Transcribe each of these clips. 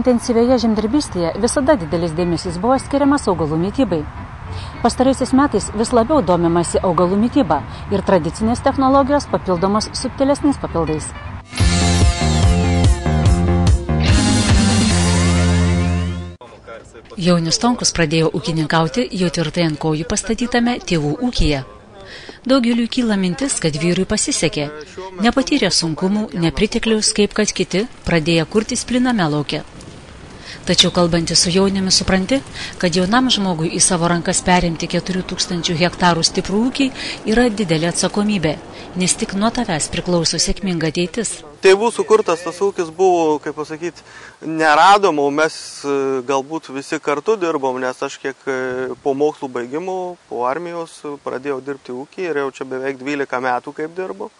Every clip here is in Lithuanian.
intensyvioje žemdirbystėje visada didelis dėmesys buvo skiriamas augalų mitybai. Pastaraisiais metais vis labiau domimasi augalų mityba ir tradicinės technologijos papildomos subtilesniais papildais. Jaunius Tonkus pradėjo ūkininkauti jau tvirtai ant kojų pastatytame tėvų ūkyje. Daugeliui kyla mintis, kad vyrui pasisekė, nepatyrė sunkumų, nepritekliaus, kaip kad kiti, pradėjo kurtis plyname lauke. Tačiau kalbantys su jauniumi supranti, kad jaunam žmogui į savo rankas perimti 4000 hektarų stiprų ūkį yra didelė atsakomybė, nes tik nuo tavęs priklauso sėkminga ateitis. Tėvų sukurtas tas ūkis buvo, kaip pasakyti, neradom, o mes galbūt visi kartu dirbom, nes aš kiek po mokslų baigimų, po armijos pradėjau dirbti ūkį ir jau čia beveik 12 metų kaip dirbu.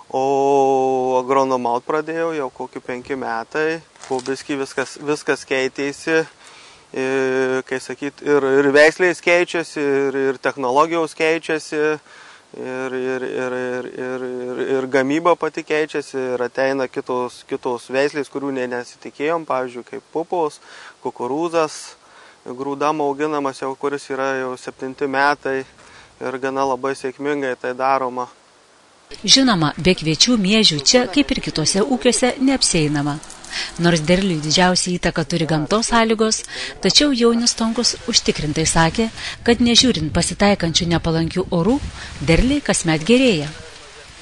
O agronomaut pradėjau jau kokį 5 metai, po biskį viskas keitėsi, kai sakyt, ir veislės keičiasi, ir technologijos keičiasi, ir gamyba pati keičiasi, ir ateina kitos veislės, kurių nesitikėjom, pavyzdžiui, kaip pupos, kukurūzas, grūdam auginamas jau, kuris yra jau 7 metai ir gana labai sėkmingai tai daroma. Žinoma, be kviečių, miežių čia, kaip ir kitose ūkiuose, neapsieinama. Nors derliui didžiausią įtaką turi gamtos sąlygos, tačiau Jaunius Tonkus užtikrintai sakė, kad nežiūrint pasitaikančių nepalankių orų, derliai kasmet gerėja.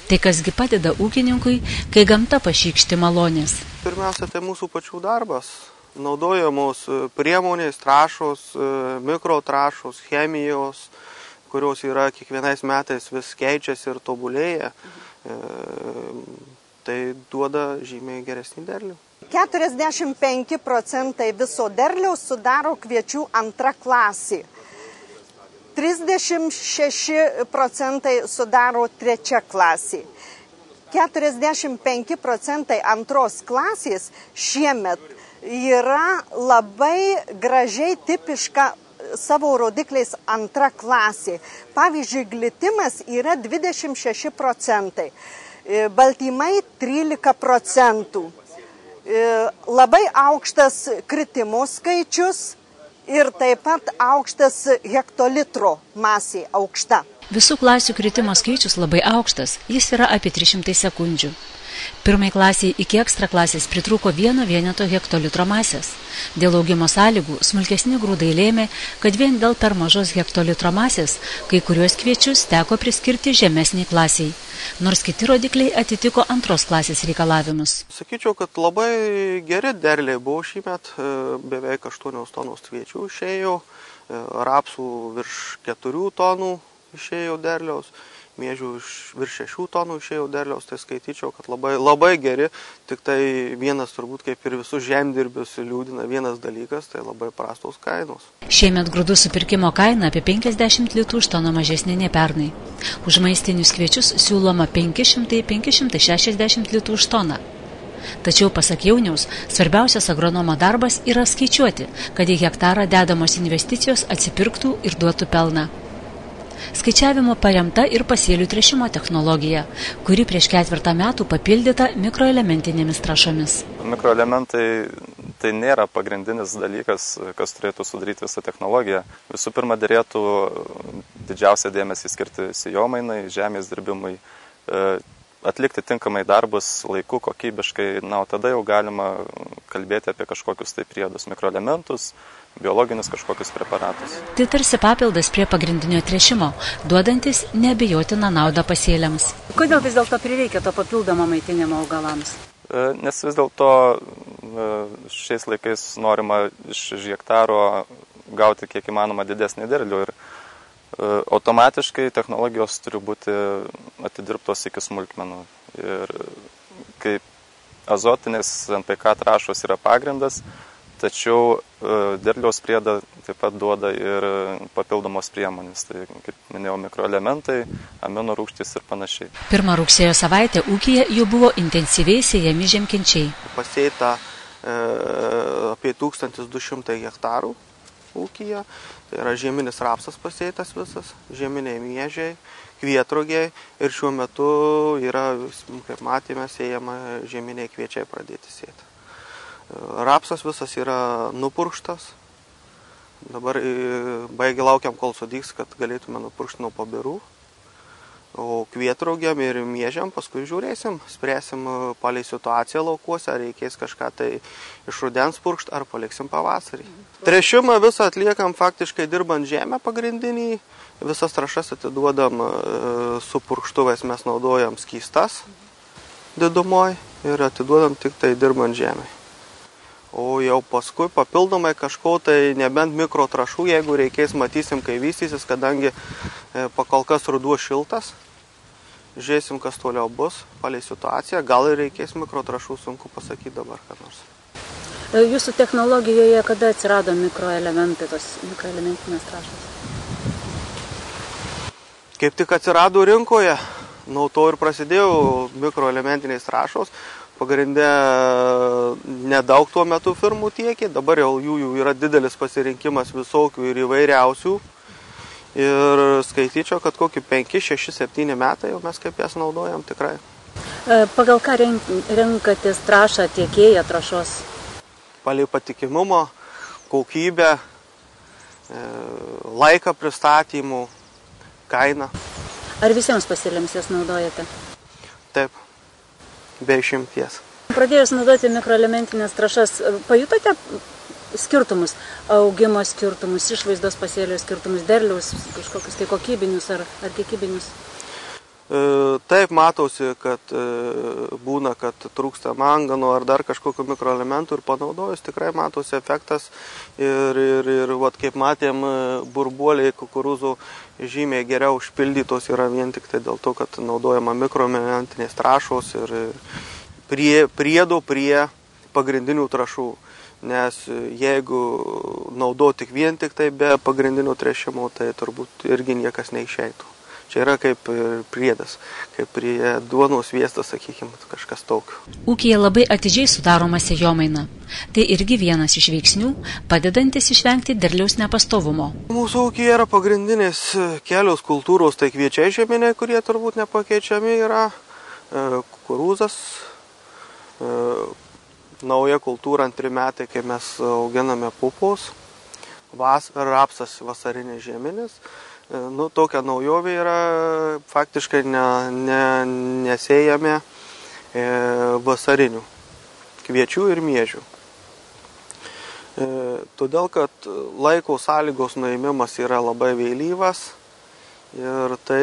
Tai kasgi padeda ūkininkui, kai gamta pašykšti malonės? Pirmiausia, tai mūsų pačių darbas. Naudojamos priemonės, trąšos, mikrotrąšos, chemijos, kurios yra kiekvienais metais vis keičiasi ir tobulėja, tai duoda žymiai geresnį derlių. 45% viso derliaus sudaro kviečių antra klasė. 36% sudaro trečia klasė. 45% antros klasės šiemet yra labai gražiai tipiška savo rodikliais antra klasė. Pavyzdžiui, glitimas yra 26%, baltymai 13%. Labai aukštas kritimo skaičius ir taip pat aukštas hektolitro masė aukšta. Visų klasių kritimo skaičius labai aukštas, jis yra apie 300 sekundžių. Pirmai klasiai iki ekstra klasės pritrūko 1 vieneto hektolitro masės. Dėl augimo sąlygų smulkesni grūdai lėmė, kad vien dėl per mažos hektolitro masės kai kuriuos kviečius teko priskirti žemesniai klasiai, nors kiti rodikliai atitiko antros klasės reikalavimus. Sakyčiau, kad labai geri derliai buvo šįmet, beveik 8 tonos kviečių išėjo, rapsų virš 4 tonų išėjo derliaus. Miežių virš 6 tonų išėjo derliaus, tai skaityčiau, kad labai geri, tik tai vienas turbūt kaip ir visus žemdirbius liūdina vienas dalykas, tai labai prastos kainos. Šiemet grūdų supirkimo kaina apie 50 litų už toną mažesnė nei pernai. Už maistinius kviečius siūloma 500–560 litų už toną. Tačiau, pasak Jauniaus, svarbiausias agronomo darbas yra skaičiuoti, kad į hektarą dedamos investicijos atsipirktų ir duotų pelną. Skaičiavimo paremta ir pasėlių tręšimo technologija, kuri prieš 4 metų papildyta mikroelementinėmis trąšomis. Mikroelementai tai nėra pagrindinis dalykas, kas turėtų sudaryti visą technologiją. Visų pirma, dėrėtų didžiausią dėmesį skirti sėjomainai, žemės dirbimui, atlikti tinkamai darbus laiku, kokybiškai, o tada jau galima kalbėti apie kažkokius tai priedus, mikroelementus, biologinius kažkokius preparatus. Tai tarsi papildas prie pagrindinio tręšimo, duodantis neabejotiną naudą pasėliams. Kodėl vis dėlto prireikia to papildomo maitinimo augalams? Nes vis dėlto šiais laikais norima iš hektaro gauti kiek įmanoma didesnį derlių ir automatiškai technologijos turi būti atidirbtos iki smulkmenų. Ir kaip azotinės NPK trąšos yra pagrindas, tačiau derliaus priedą taip pat duoda ir papildomos priemonės, tai kaip minėjau, mikroelementai, amino rūgštys ir panašiai. Pirmą rugsėjo savaitę ūkyje jau buvo intensyviai sėjami žemkenčiai. Pasėta apie 1200 hektarų ūkyje, tai yra žieminis rapsas pasėtas visas, žieminiai miežiai, kvietrogiai ir šiuo metu yra, kaip matėme, sėjama žieminiai kviečiai pradėti sėti. Rapsas visas yra nupurkštas. Dabar laukiam, kol sudygs, kad galėtume nupurkšti nuo pabirų. O kvietraugiam ir miežiam paskui žiūrėsim, spręsim palei situaciją laukuose, ar reikės kažką tai iš rudens purkšti, ar paliksim pavasarį. Tręšimą visą atliekam faktiškai dirbant žemę pagrindinį, visas trąšas atiduodam su purkštuvais, mes naudojam skystas didumoj ir atiduodam tik tai dirbant žemę. O jau paskui papildomai kažko tai nebent mikrotrašų, jeigu reikės, matysim, kai vystysis, kadangi pakolkas ruduo šiltas. Žiūrėsim, kas toliau bus, palei situaciją. Gal ir reikės mikrotrašų, sunku pasakyti dabar, ką nors. Jūsų technologijoje kada atsirado mikroelementai, tos mikroelementinės trąšos? Kaip tik atsirado rinkoje, nuo to ir prasidėjo mikroelementinės trąšos. Pagrindė nedaug tuo metu firmų tiekė, dabar jau jų yra didelis pasirinkimas visokių ir įvairiausių. Ir skaityčiau, kad kokį 5, 6, 7 metai jau mes kaip jas naudojam tikrai. Pagal ką renkatės trąšą, tiekėją trąšos? Palei patikimumo, kokybę, laiką pristatymų, kainą. Ar visiems pasėliams jas naudojate? Taip, be išimties. Pradėjus naudoti mikroelementinės trąšas, pajutote skirtumus, augimo skirtumus, išvaizdos pasėlio skirtumus, derliaus, kažkokius tai kokybinius ar kiekybinius? Taip, matosi, kad būna, kad trūksta mangano ar dar kažkokių mikroelementų ir panaudojus tikrai matosi efektas ir vat, kaip matėm, burbuoliai kukurūzų žymiai geriau užpildytos yra vien tik tai dėl to, kad naudojama mikroelementinės trąšos ir priedų prie pagrindinių trąšų. Nes jeigu naudoti vien tik tai be pagrindinių tręšimų, tai turbūt irgi niekas neišeitų. Čia yra kaip priedas, kaip prie duonos sviestas, sakykime, kažkas tokio. Ūkyje labai atidžiai sudaroma sėjomaina. Tai irgi vienas iš veiksnių, padedantis išvengti derliaus nepastovumo. Mūsų ūkyje yra pagrindinės kelios kultūros, tai kviečiai žieminiai, kurie turbūt nepakeičiami yra, kukurūzas, nauja kultūra 2 metai, kai mes auginame pupos, rapsas vasarinis žieminis. Tokia naujovė yra faktiškai nesėjame vasarinių kviečių ir miežių. Todėl, kad laiko sąlygos nuėmimas yra labai vėlyvas ir tai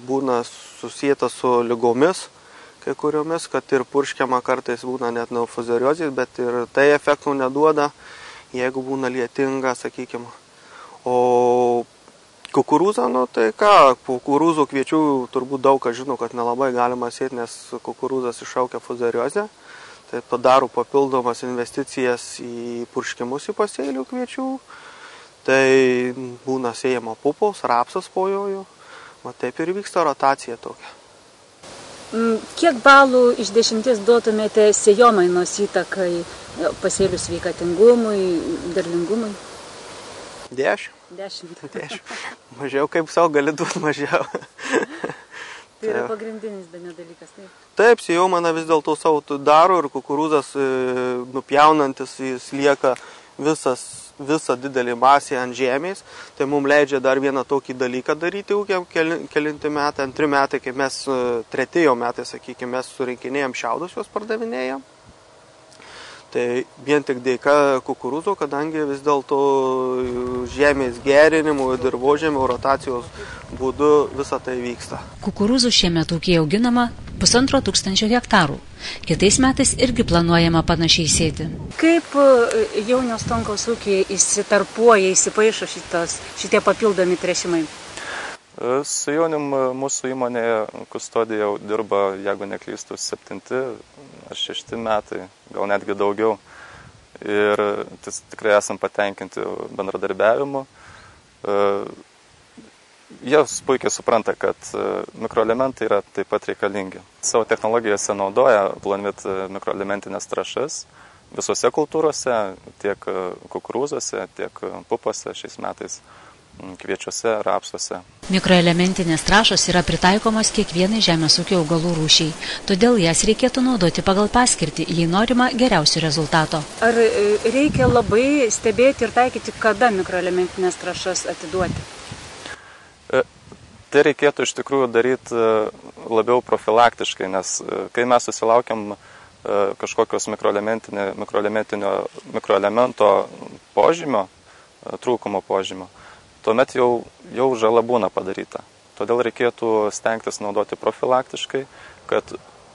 būna susijęta su ligomis, kai kuriomis, kad ir purškiama kartais būna net nuo fuzariozės, bet ir tai efektų neduoda, jeigu būna lietinga, sakykime. O kukurūzą, tai ką, kukurūzų kviečių turbūt daug kas žino, kad nelabai galima sėti, nes kukurūzas iššaukia fuzariozę. Tai padaro papildomas investicijas į purškimus į pasėlių kviečių. Tai būna sėjama pupos, rapsas po jojų. Taip ir vyksta rotacija tokia. Kiek balų iš 10 duotumėte sėjomainos įtakai pasėlių sveikatingumui, derlingumui? 10. 10. Mažiau kaip savo gali duoti mažiau. Tai yra pagrindinis dalykas, taip? Taip, sėjomaina vis dėlto savo daro ir kukurūzas nupjaunantis, jis lieka visą didelį masę ant žemės, tai mums leidžia dar vieną tokį dalyką daryti ūkiam kelinti metai, 2 metai, kai mes 3 metai, sakykime, mes surinkinėjom šiaudus, juos pardavinėjom. Tai vien tik dėka kukurūzo, kadangi vis dėlto žemės gerinimo, dirvožemio rotacijos būdu visą tai vyksta. Kukurūzų šiemet ūkyje auginama 1500 hektarų. Kitais metais irgi planuojama panašiai sėti. Kaip Jauniaus Stonkaus ūkyje įsitarpuoja, įsipaišo šitie papildomi tręšimai? Su Jaunim mūsų įmonėje Kustodija jau dirba, jeigu neklystu, 7 ar 6 metai, gal netgi daugiau. Ir tikrai esam patenkinti bendradarbiavimu. Jie puikiai supranta, kad mikroelementai yra taip pat reikalingi. Savo technologijose naudoja Plonvit mikroelementinės trąšas visose kultūrose, tiek kukurūzuose, tiek pupose šiais metais kviečiuose, rapsuose. Mikroelementinės trąšos yra pritaikomos kiekvienai žemės ūkio augalų rūšiai, todėl jas reikėtų naudoti pagal paskirtį, jei norima geriausio rezultato. Ar reikia labai stebėti ir taikyti, kada mikroelementinės trąšas atiduoti? Tai reikėtų iš tikrųjų daryti labiau profilaktiškai, nes kai mes susilaukiam kažkokios mikroelemento požymio, trūkumo požymio, tuomet jau žala būna padaryta. Todėl reikėtų stengtis naudoti profilaktiškai, kad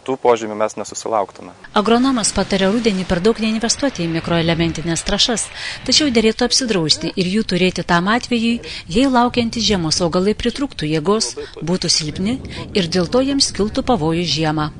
tų požymių mes nesusilauktume. Agronomas patarė rudenį per daug neinvestuoti į mikroelementinės trąšas, tačiau derėtų apsidrausti ir jų turėti tam atvejui, jei laukiantys žiemos augalai pritrūktų jėgos, būtų silpni ir dėl to jiems kiltų pavojus žiemą.